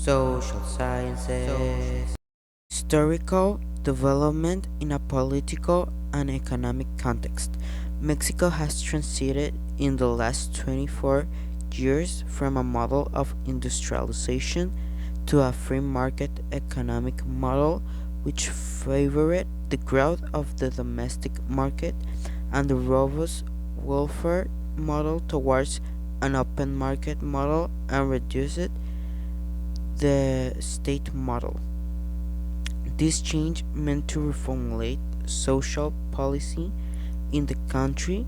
Social sciences. Historical development in a political and economic context. Mexico has transited in the last 24 years from a model of industrialization to a free market economic model which favored the growth of the domestic market and the robust welfare model towards an open market model and reduced the state model. This change meant to reformulate social policy in the country,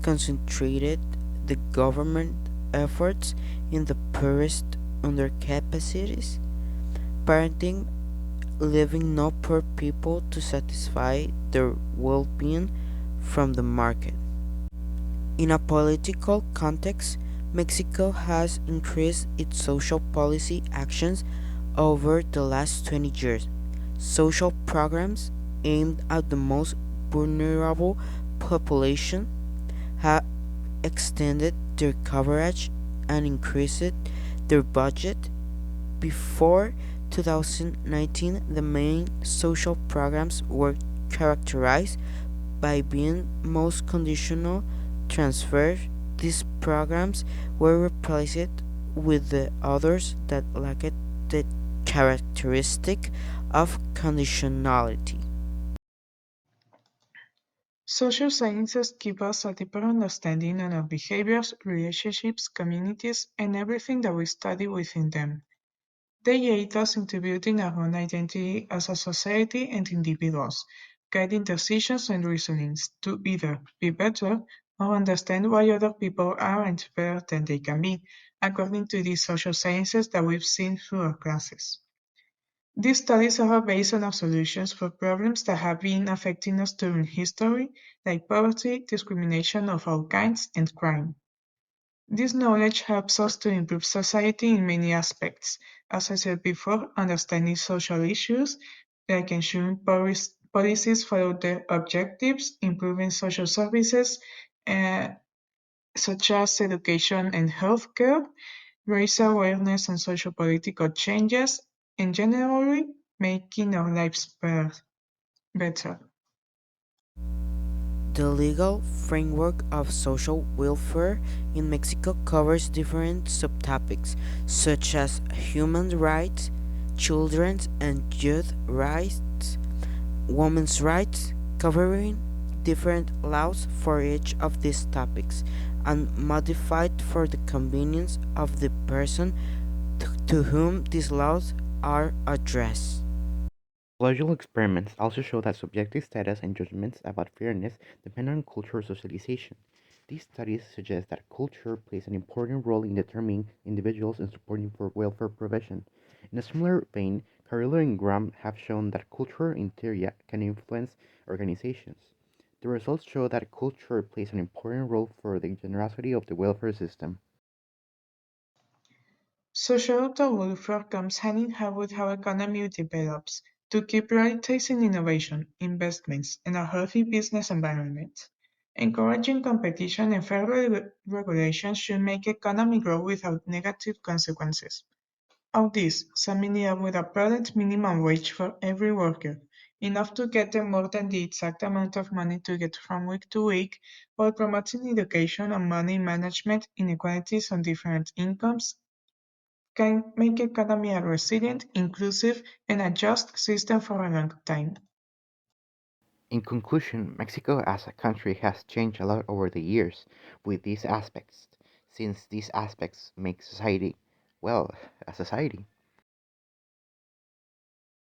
concentrated the government efforts in the poorest under capacities, parenting, leaving no poor people to satisfy their well-being from the market. In a political context, Mexico has increased its social policy actions over the last 20 years. Social programs aimed at the most vulnerable population have extended their coverage and increased their budget. Before 2019, the main social programs were characterized by being most conditional transfers. These programs were replaced with the others that lacked the characteristic of conditionality. Social sciences give us a deeper understanding of our behaviors, relationships, communities, and everything that we study within them. They aid us in building our own identity as a society and individuals, guiding decisions and reasonings to either be better or understand why other people aren't better than they can be, according to these social sciences that we've seen through our classes. These studies are based on our solutions for problems that have been affecting us during history, like poverty, discrimination of all kinds, and crime. This knowledge helps us to improve society in many aspects. As I said before, understanding social issues, like ensuring policies follow their objectives, improving social services, uh, such as education and healthcare, raise awareness on social political changes, and generally making our lives better. The legal framework of social welfare in Mexico covers different subtopics such as human rights, children's and youth rights, women's rights, covering different laws for each of these topics and modified for the convenience of the person to whom these laws are addressed. Psychological experiments also show that subjective status and judgments about fairness depend on cultural socialization. These studies suggest that culture plays an important role in determining individuals and supporting for welfare provision. In a similar vein, Carrillo and Graham have shown that culture in theory can influence organizations. The results show that culture plays an important role for the generosity of the welfare system. Social welfare comes hand in hand with how economy develops to keep prioritizing innovation, investments, and a healthy business environment. Encouraging competition and fair regulation should make economy grow without negative consequences. Of this, some ended up with a product minimum wage for every worker, enough to get them more than the exact amount of money to get from week to week, while promoting education on money management, inequalities on different incomes, can make economy a resilient, inclusive, and a just system for a long time. In conclusion, Mexico as a country has changed a lot over the years with these aspects, since these aspects make society, well, a society.